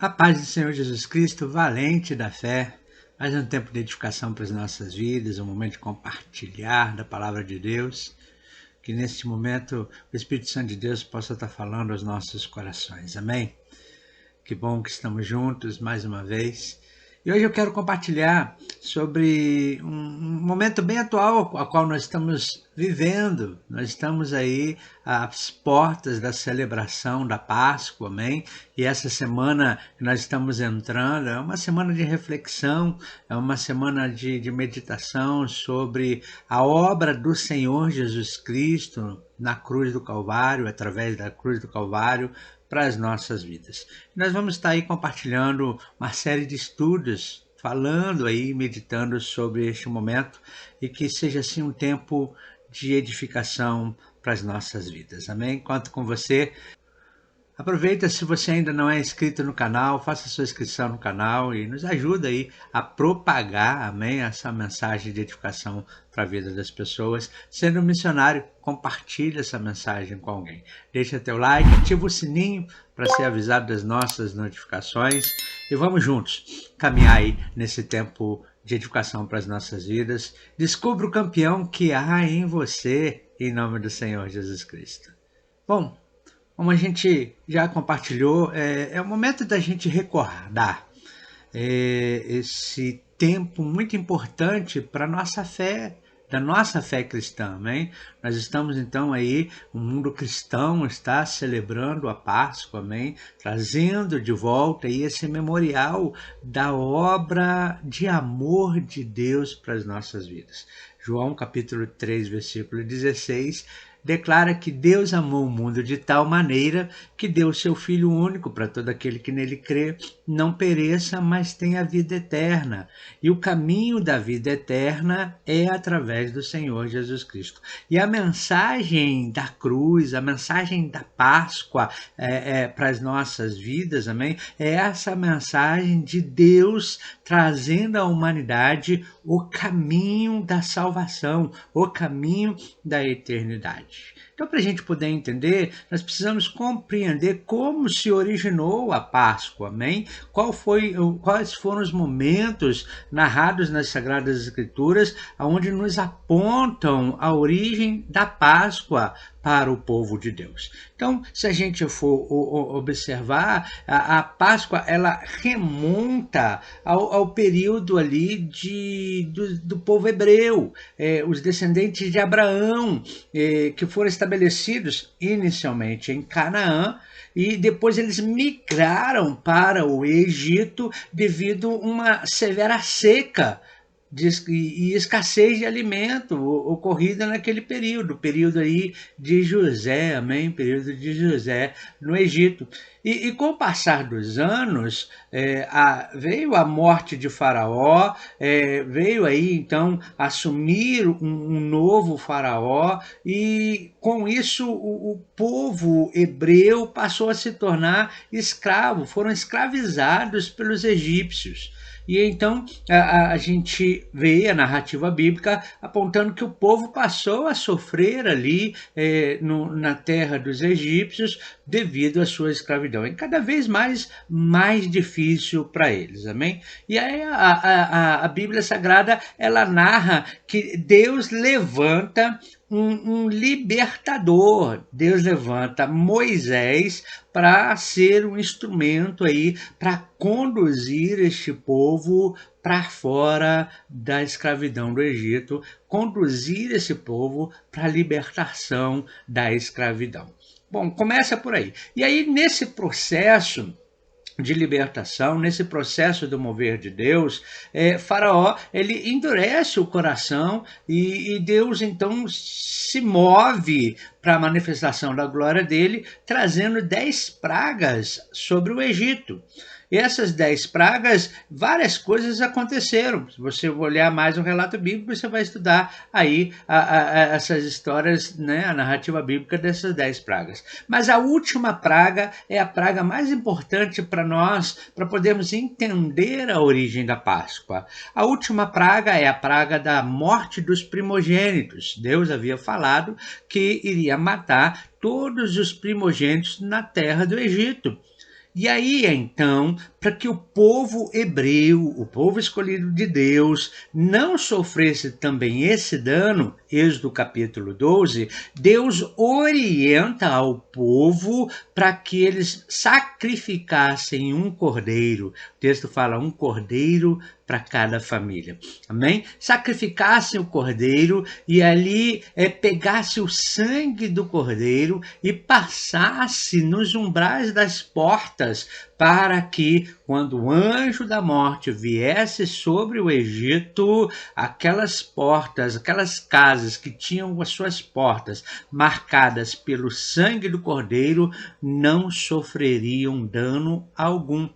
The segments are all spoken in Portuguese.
A paz do Senhor Jesus Cristo, valente da fé, mais um tempo de edificação para as nossas vidas, um momento de compartilhar da palavra de Deus, que neste momento o Espírito Santo de Deus possa estar falando aos nossos corações. Amém? Que bom que estamos juntos mais uma vez. E hoje eu quero compartilhar sobre um momento bem atual a qual nós estamos vivendo. Nós estamos aí às portas da celebração da Páscoa, amém? E essa semana que nós estamos entrando é uma semana de reflexão, é uma semana de meditação sobre a obra do Senhor Jesus Cristo na cruz do Calvário, através da cruz do Calvário, para as nossas vidas. Nós vamos estar aí compartilhando uma série de estudos, falando aí, meditando sobre este momento e que seja assim um tempo de edificação para as nossas vidas. Amém? Conto com você. Aproveita, se você ainda não é inscrito no canal, faça sua inscrição no canal e nos ajuda aí a propagar, amém, essa mensagem de edificação para a vida das pessoas. Sendo um missionário, compartilhe essa mensagem com alguém. Deixa teu like, ativa o sininho para ser avisado das nossas notificações e vamos juntos caminhar aí nesse tempo de edificação para as nossas vidas. Descubra o campeão que há em você, em nome do Senhor Jesus Cristo. Bom, como a gente já compartilhou, é o momento da gente recordar esse tempo muito importante para a nossa fé, da nossa fé cristã, amém? Nós estamos então aí, o mundo cristão está celebrando a Páscoa, amém? Trazendo de volta aí esse memorial da obra de amor de Deus para as nossas vidas. João capítulo 3, versículo 16, declara que Deus amou o mundo de tal maneira que deu o seu Filho único para todo aquele que nele crê, não pereça, mas tenha vida eterna. E o caminho da vida eterna é através do Senhor Jesus Cristo. E a mensagem da cruz, a mensagem da Páscoa para as nossas vidas, amém? É essa mensagem de Deus trazendo à humanidade o caminho da salvação, o caminho da eternidade. Então, para a gente poder entender, nós precisamos compreender como se originou a Páscoa, amém? Quais foram os momentos narrados nas Sagradas Escrituras onde nos apontam a origem da Páscoa para o povo de Deus. Então, se a gente for observar, a Páscoa ela remonta ao período ali do povo hebreu, os descendentes de Abraão, que foram estabelecidos inicialmente em Canaã, e depois eles migraram para o Egito devido a uma severa seca e escassez de alimento ocorrida naquele período aí de José, amém? Período de José no Egito. E com o passar dos anos, veio a morte de Faraó, veio aí então assumir um novo Faraó, e com isso o povo hebreu passou a se tornar escravo, foram escravizados pelos egípcios. E então a gente vê a narrativa bíblica apontando que o povo passou a sofrer ali na terra dos egípcios devido à sua escravidão. É cada vez mais difícil para eles, amém? E aí a Bíblia Sagrada, ela narra que Deus levanta um libertador. Deus levanta Moisés para ser um instrumento aí para conduzir este povo para fora da escravidão do Egito, conduzir esse povo para a libertação da escravidão. Bom, começa por aí. E aí, nesse processo de libertação, nesse processo do mover de Deus, Faraó ele endurece o coração e Deus então se move para a manifestação da glória dele, trazendo 10 pragas sobre o Egito. E essas 10 pragas, várias coisas aconteceram. Se você olhar mais o relato bíblico, você vai estudar aí essas histórias, né, a narrativa bíblica dessas 10 pragas. Mas a última praga é a praga mais importante para nós, para podermos entender a origem da Páscoa. A última praga é a praga da morte dos primogênitos. Deus havia falado que iria matar todos os primogênitos na terra do Egito. E aí, então, para que o povo hebreu, o povo escolhido de Deus, não sofresse também esse dano, Êxodo capítulo 12, Deus orienta ao povo para que eles sacrificassem um cordeiro. O texto fala um cordeiro para cada família. Amém? Sacrificassem o cordeiro e ali pegasse o sangue do cordeiro e passasse nos umbrais das portas para que, quando o anjo da morte viesse sobre o Egito, aquelas portas, aquelas casas que tinham as suas portas marcadas pelo sangue do cordeiro, não sofreriam dano algum.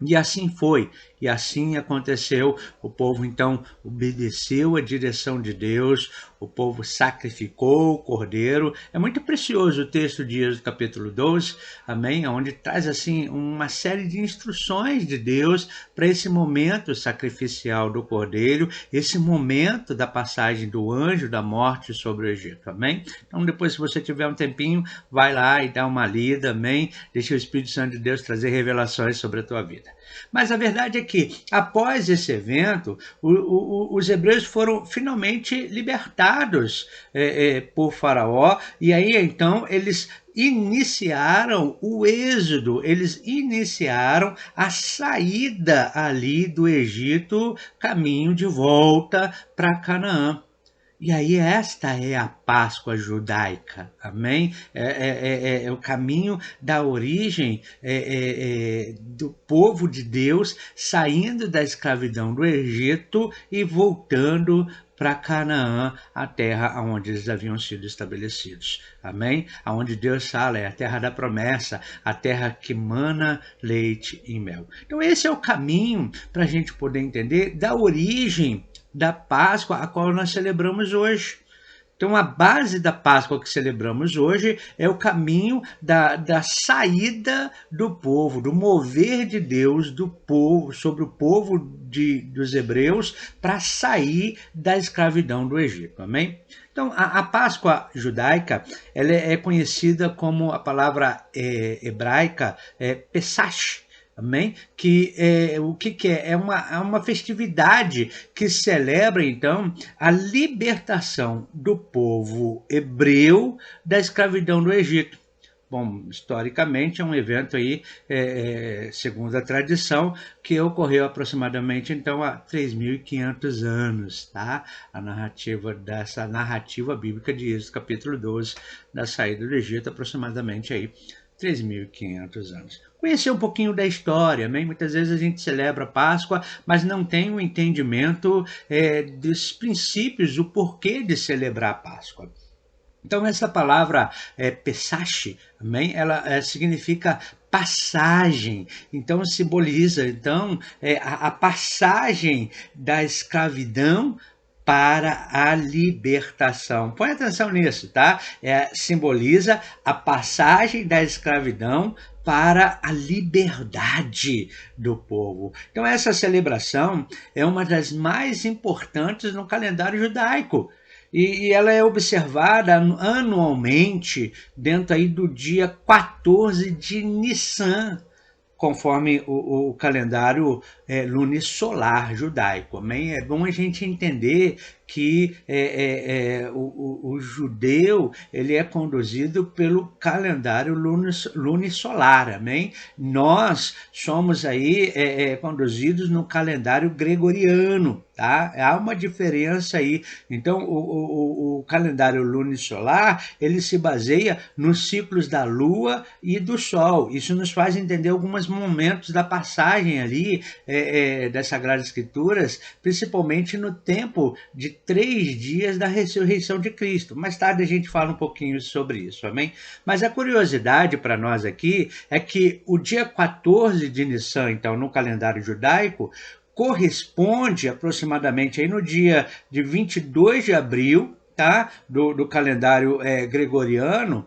E assim foi, e assim aconteceu. O povo então obedeceu a direção de Deus, o povo sacrificou o cordeiro. É muito precioso o texto de Êxodo capítulo 12, amém? Onde traz assim uma série de instruções de Deus para esse momento sacrificial do cordeiro, esse momento da passagem do anjo da morte sobre o Egito, amém? Então depois, se você tiver um tempinho, vai lá e dá uma lida, amém? Deixa o Espírito Santo de Deus trazer revelações sobre a tua vida. Mas a verdade é que, após esse evento, os hebreus foram finalmente libertados por Faraó, e aí então eles iniciaram o êxodo, eles iniciaram a saída ali do Egito, caminho de volta para Canaã. E aí esta é a Páscoa judaica, amém? É o caminho da origem do povo de Deus saindo da escravidão do Egito e voltando para Canaã, a terra onde eles haviam sido estabelecidos. Amém? Aonde Deus fala, é a terra da promessa, a terra que mana leite e mel. Então esse é o caminho para a gente poder entender da origem da Páscoa, a qual nós celebramos hoje. Então, a base da Páscoa que celebramos hoje é o caminho da saída do povo, do mover de Deus do povo, sobre o povo dos hebreus para sair da escravidão do Egito. Amém? Então, a Páscoa judaica ela é conhecida como a palavra hebraica Pesach. Amém? Que o que é? É uma festividade que celebra, então, a libertação do povo hebreu da escravidão do Egito. Bom, historicamente é um evento aí, segundo a tradição, que ocorreu aproximadamente então há 3.500 anos, tá? Dessa narrativa bíblica de Êxodo capítulo 12, da saída do Egito, aproximadamente aí 3.500 anos. Conhecer um pouquinho da história, amém? Muitas vezes a gente celebra a Páscoa, mas não tem um entendimento dos princípios, o porquê de celebrar a Páscoa. Então essa palavra Pesach, amém? Ela significa passagem, então simboliza então a passagem da escravidão para a libertação. Põe atenção nisso, tá? Simboliza a passagem da escravidão para a liberdade do povo. Então essa celebração é uma das mais importantes no calendário judaico. E ela é observada anualmente dentro aí do dia 14 de Nissan, conforme o calendário lunisolar judaico. Amém? É bom a gente entender que o judeu ele é conduzido pelo calendário lunisolar, amém? Nós somos aí conduzidos no calendário gregoriano, tá? Há uma diferença aí. Então, o calendário lunisolar, ele se baseia nos ciclos da lua e do sol. Isso nos faz entender alguns momentos da passagem ali das Sagradas Escrituras, principalmente no tempo de 3 dias da ressurreição de Cristo. Mais tarde a gente fala um pouquinho sobre isso, amém? Mas a curiosidade para nós aqui é que o dia 14 de Nissan, então, no calendário judaico, corresponde aproximadamente aí no dia de 22 de abril, tá? do calendário gregoriano,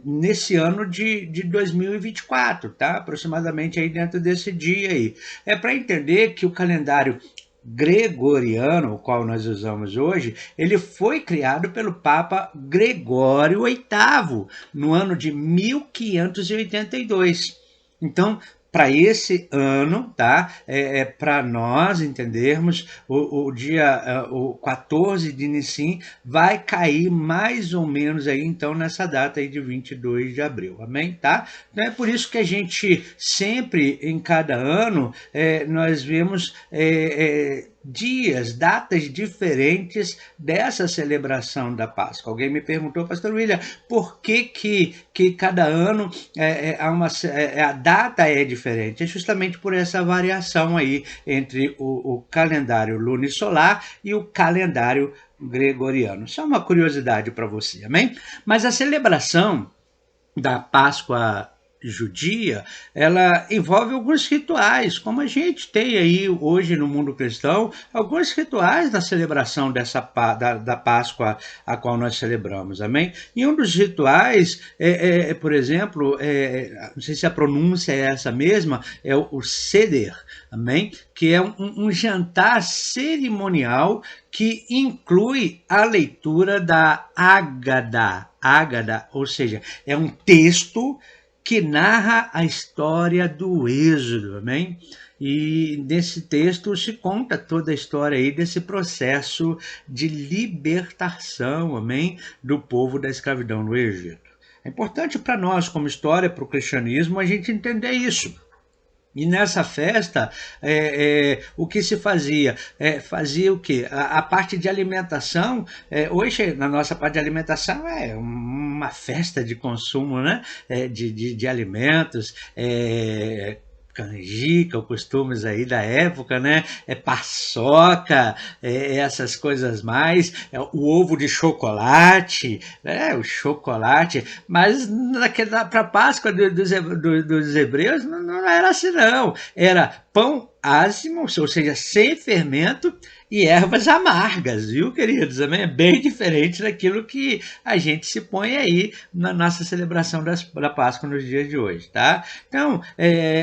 nesse ano de 2024, tá? Aproximadamente aí dentro desse dia aí. É para entender que o calendário gregoriano, o qual nós usamos hoje, ele foi criado pelo Papa Gregório VIII, no ano de 1582. Então, para esse ano, tá? Para nós entendermos, o 14 de Nissim vai cair mais ou menos aí, então, nessa data aí de 22 de abril, amém? Tá? Então é por isso que a gente sempre, em cada ano, nós vemos dias, datas diferentes dessa celebração da Páscoa. Alguém me perguntou, pastor William, por que cada ano a data é diferente? É justamente por essa variação aí entre o calendário lunisolar e o calendário gregoriano. Só uma curiosidade para você, amém? Mas a celebração da Páscoa judia, ela envolve alguns rituais, como a gente tem aí hoje no mundo cristão, alguns rituais da celebração da Páscoa a qual nós celebramos, amém? E um dos rituais, por exemplo, não sei se a pronúncia é essa mesma, é o Seder, amém? Que é um jantar cerimonial que inclui a leitura da Ágada, ou seja, é um texto que narra a história do Êxodo, amém? E nesse texto se conta toda a história aí desse processo de libertação, amém? Do povo da escravidão no Egito. É importante para nós, como história, para o cristianismo, a gente entender isso. E nessa festa, o que se fazia? Fazia o quê? A parte de alimentação, hoje na nossa parte de alimentação é uma festa de consumo, né? De alimentos, canjica, costumes aí da época, né? Paçoca, essas coisas mais, o ovo de chocolate, né? O chocolate, mas para a Páscoa dos hebreus não era assim não, era pão ázimo, ou seja, sem fermento e ervas amargas, viu, queridos? Também é bem diferente daquilo que a gente se põe aí na nossa celebração da Páscoa nos dias de hoje, tá? Então,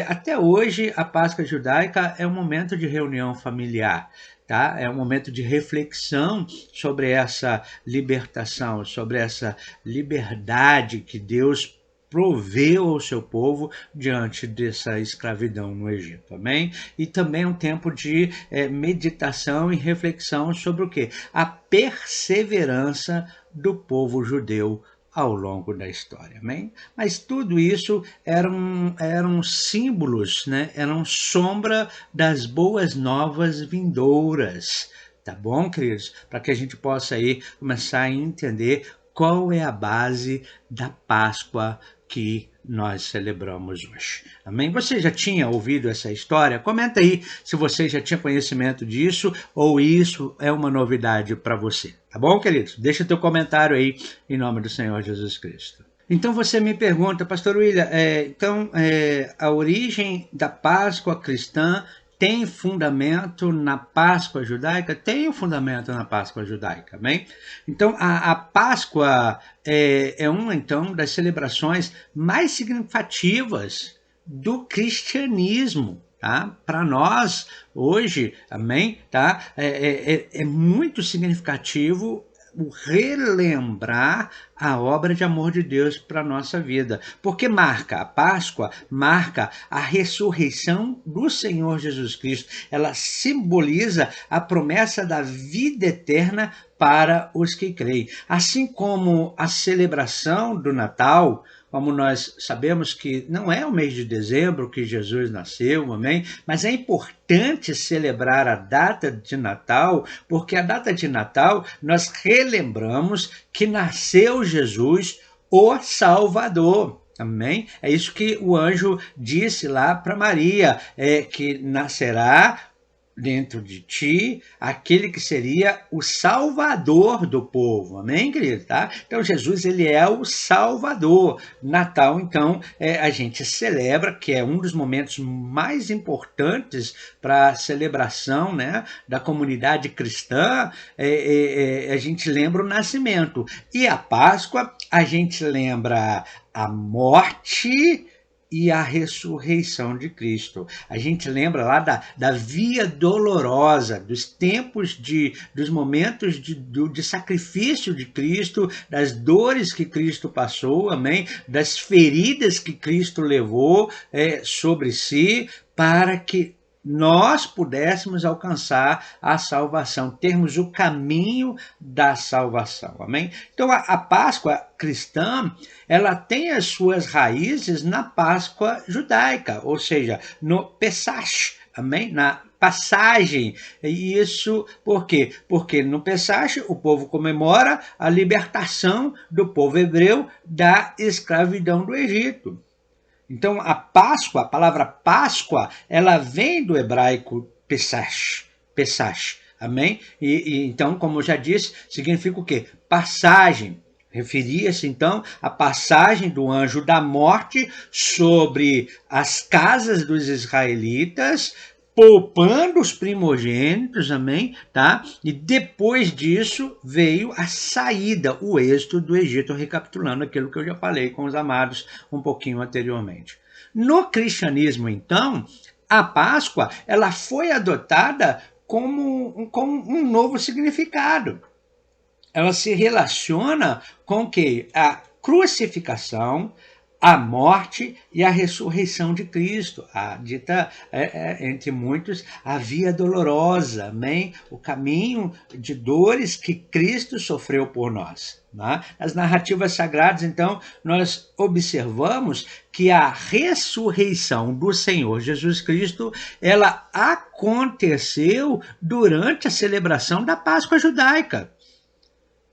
até hoje, a Páscoa judaica é um momento de reunião familiar. Tá? É um momento de reflexão sobre essa libertação, sobre essa liberdade que Deus proveu ao seu povo diante dessa escravidão no Egito, amém? E também um tempo de meditação e reflexão sobre o quê? A perseverança do povo judeu ao longo da história, amém? Mas tudo isso eram símbolos, né? Eram sombra das boas novas vindouras, tá bom, queridos? Para que a gente possa aí começar a entender qual é a base da Páscoa que nós celebramos hoje. Amém? Você já tinha ouvido essa história? Comenta aí se você já tinha conhecimento disso ou isso é uma novidade para você. Tá bom, queridos? Deixa teu comentário aí em nome do Senhor Jesus Cristo. Então você me pergunta, pastor William, a origem da Páscoa cristã tem fundamento na Páscoa judaica? Tem um fundamento na Páscoa judaica, amém? Então, a Páscoa é uma, então, das celebrações mais significativas do cristianismo, tá? Para nós, hoje, amém? Tá? É muito significativo o relembrar a obra de amor de Deus para a nossa vida. Porque a Páscoa marca a ressurreição do Senhor Jesus Cristo. Ela simboliza a promessa da vida eterna para os que creem. Assim como a celebração do Natal, como nós sabemos que não é o mês de dezembro que Jesus nasceu, amém? Mas é importante celebrar a data de Natal, porque a data de Natal nós relembramos que nasceu Jesus, o Salvador. Amém? É isso que o anjo disse lá para Maria, que nascerá dentro de ti aquele que seria o salvador do povo, amém, querido? Tá? Então Jesus, ele é o salvador. Natal, então, a gente celebra, que é um dos momentos mais importantes para a celebração, né, da comunidade cristã. A gente lembra o nascimento, e a Páscoa a gente lembra a morte e a ressurreição de Cristo. A gente lembra lá da via dolorosa, dos tempos, dos momentos de sacrifício de Cristo, das dores que Cristo passou, amém? Das feridas que Cristo levou sobre si, para que nós pudéssemos alcançar a salvação, termos o caminho da salvação, amém? Então a Páscoa cristã, ela tem as suas raízes na Páscoa judaica, ou seja, no Pesach, amém? Na passagem. E isso por quê? Porque no Pesach o povo comemora a libertação do povo hebreu da escravidão do Egito. Então, a Páscoa, a palavra Páscoa, ela vem do hebraico Pesach, Pesach, amém? Então, como eu já disse, significa o quê? Passagem. Referia-se, então, à passagem do anjo da morte sobre as casas dos israelitas, poupando os primogênitos, amém? Tá? E depois disso veio a saída, o êxodo do Egito, recapitulando aquilo que eu já falei com os amados um pouquinho anteriormente. No cristianismo, então, a Páscoa ela foi adotada como um novo significado. Ela se relaciona com que a crucificação, a morte e a ressurreição de Cristo, a dita, entre muitos, a via dolorosa, amém? O caminho de dores que Cristo sofreu por nós. Né? Nas narrativas sagradas, então, nós observamos que a ressurreição do Senhor Jesus Cristo, ela aconteceu durante a celebração da Páscoa judaica.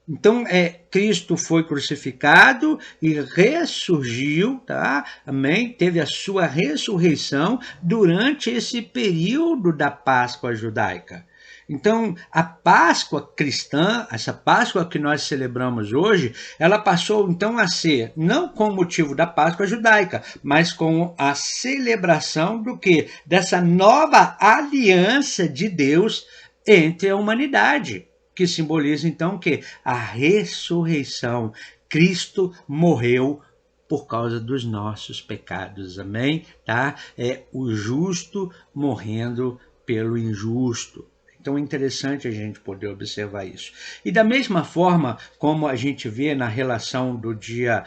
Então, Cristo foi crucificado e ressurgiu, tá? Amém? Teve a sua ressurreição durante esse período da Páscoa judaica. Então, a Páscoa cristã, essa Páscoa que nós celebramos hoje, ela passou então a ser, não com o motivo da Páscoa judaica, mas com a celebração do quê? Dessa nova aliança de Deus entre a humanidade, que simboliza então que a ressurreição, Cristo morreu por causa dos nossos pecados, amém? Tá? É o justo morrendo pelo injusto. Então é interessante a gente poder observar isso. E da mesma forma como a gente vê na relação do dia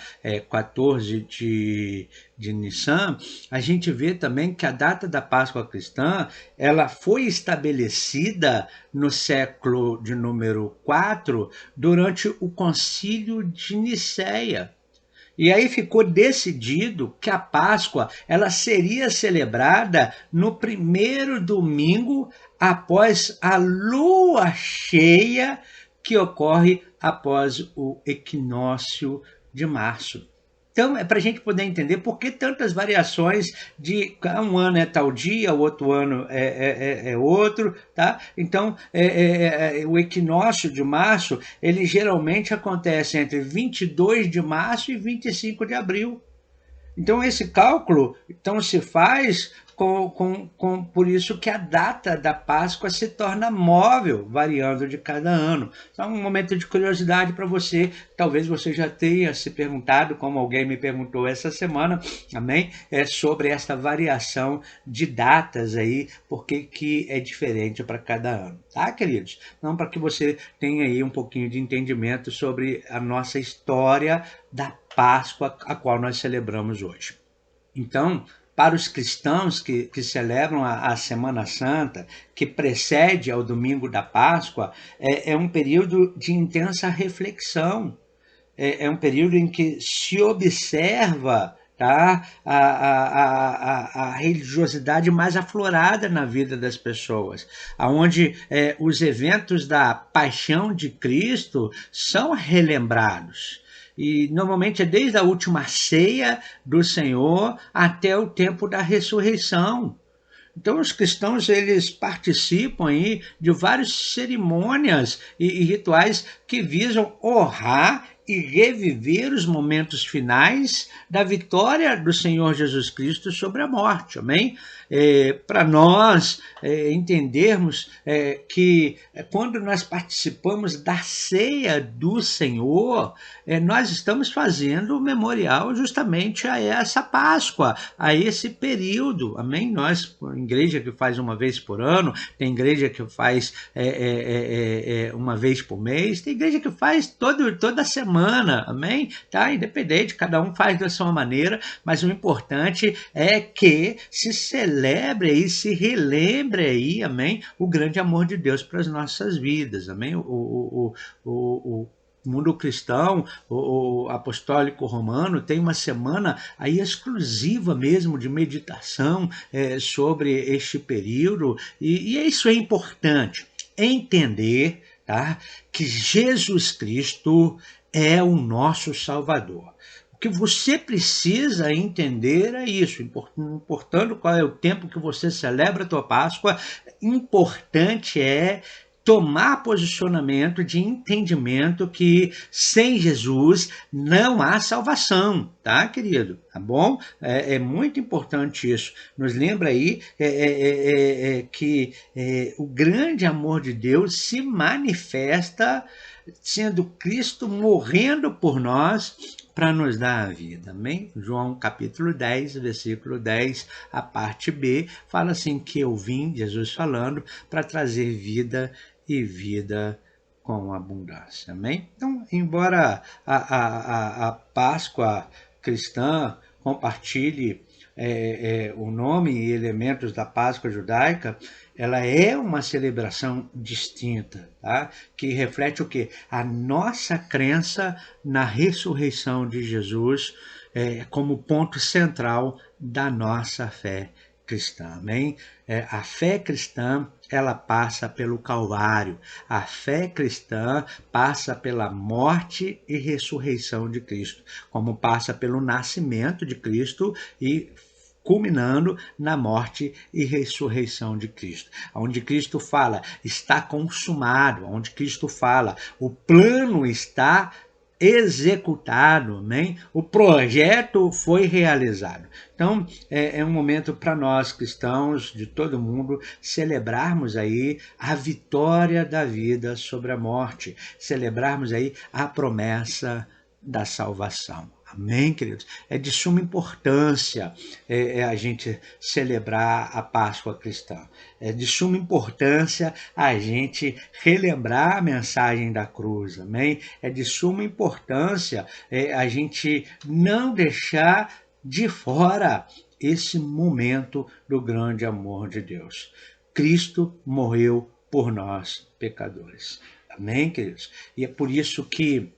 14 de Nissan, a gente vê também que a data da Páscoa cristã ela foi estabelecida no século de número 4 durante o Concílio de Nicéia. E aí ficou decidido que a Páscoa ela seria celebrada no primeiro domingo após a lua cheia que ocorre após o equinócio de março. Então, é para a gente poder entender por que tantas variações de um ano é tal dia, o outro ano é outro, tá? Então, o equinócio de março, ele geralmente acontece entre 22 de março e 25 de abril. Então, esse cálculo então, se faz por isso que a data da Páscoa se torna móvel, variando de cada ano. Então, um momento de curiosidade para você, talvez você já tenha se perguntado, como alguém me perguntou essa semana, amém? Sobre essa variação de datas aí, porque que é diferente para cada ano, tá, queridos? Então, para que você tenha aí um pouquinho de entendimento sobre a nossa história da Páscoa, a qual nós celebramos hoje. Então, para os cristãos que celebram a Semana Santa, que precede ao domingo da Páscoa, é um período de intensa reflexão, é um período em que se observa tá, a religiosidade mais aflorada na vida das pessoas, onde os eventos da paixão de Cristo são relembrados. E normalmente é desde a última ceia do Senhor até o tempo da ressurreição. Então os cristãos eles participam aí de várias cerimônias e rituais que visam honrar e reviver os momentos finais da vitória do Senhor Jesus Cristo sobre a morte, amém? Para nós entendermos que quando nós participamos da ceia do Senhor, nós estamos fazendo o memorial justamente a essa Páscoa, a esse período, amém? Nós, igreja que faz uma vez por ano, tem igreja que faz uma vez por mês, tem igreja que faz toda semana, amém? Tá? Independente, cada um faz da sua maneira, mas o importante é que se celebre aí, se relembre aí, amém? O grande amor de Deus para as nossas vidas, amém? O mundo cristão, o apostólico romano, tem uma semana aí exclusiva mesmo de meditação sobre este período, e isso é importante, entender, tá, que Jesus Cristo é o nosso Salvador. O que você precisa entender é isso, importando qual é o tempo que você celebra a tua Páscoa, importante é tomar posicionamento de entendimento que sem Jesus não há salvação, tá, querido? Tá bom? É muito importante isso. Nos lembra aí que o grande amor de Deus se manifesta sendo Cristo morrendo por nós para nos dar a vida, amém? João capítulo 10, versículo 10, a parte B, fala assim que eu vim, Jesus falando, para trazer vida e vida com abundância, amém? Então, embora a Páscoa cristã compartilhe o nome e elementos da Páscoa judaica, ela é uma celebração distinta, tá? Que reflete o quê? A nossa crença na ressurreição de Jesus como ponto central da nossa fé cristã, amém? A fé cristã, ela passa pelo Calvário. A fé cristã passa pela morte e ressurreição de Cristo, como passa pelo nascimento de Cristo e culminando na morte e ressurreição de Cristo. Onde Cristo fala, está consumado, onde Cristo fala, o plano está executado, amém? O projeto foi realizado. Então, é um momento para nós cristãos de todo mundo celebrarmos aí a vitória da vida sobre a morte, celebrarmos aí a promessa da salvação. Amém, queridos? É de suma importância a gente celebrar a Páscoa cristã. É de suma importância a gente relembrar a mensagem da cruz, amém? É de suma importância a gente não deixar de fora esse momento do grande amor de Deus. Cristo morreu por nós, pecadores. Amém, queridos? E é por isso que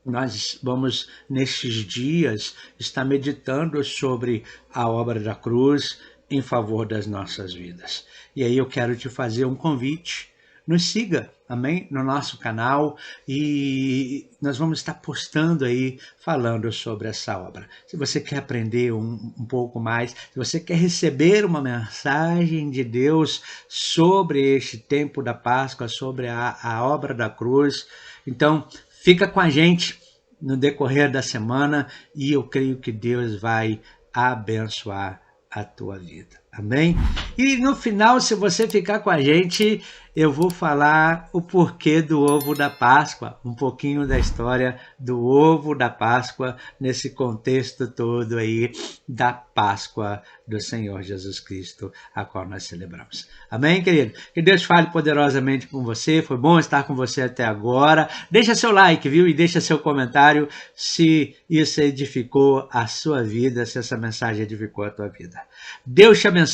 nós vamos, nestes dias, estar meditando sobre a obra da cruz em favor das nossas vidas. E aí eu quero te fazer um convite. Nos siga, amém? No nosso canal, e nós vamos estar postando aí, falando sobre essa obra. Se você quer aprender um pouco mais, se você quer receber uma mensagem de Deus sobre este tempo da Páscoa, sobre a obra da cruz, então fica com a gente no decorrer da semana e eu creio que Deus vai abençoar a tua vida. Amém? E no final, se você ficar com a gente, eu vou falar o porquê do ovo da Páscoa, um pouquinho da história do ovo da Páscoa nesse contexto todo aí da Páscoa do Senhor Jesus Cristo, a qual nós celebramos. Amém, querido? Que Deus fale poderosamente com você. Foi bom estar com você até agora. Deixa seu like, viu? E deixa seu comentário se isso edificou a sua vida, se essa mensagem edificou a tua vida. Deus te abençoe.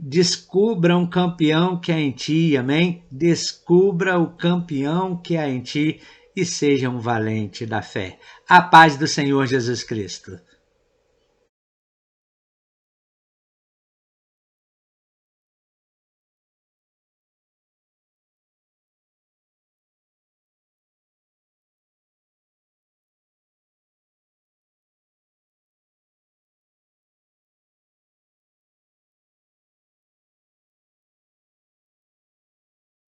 Descubra um campeão que há em ti, amém? Descubra o campeão que há em ti e seja um valente da fé. A paz do Senhor Jesus Cristo.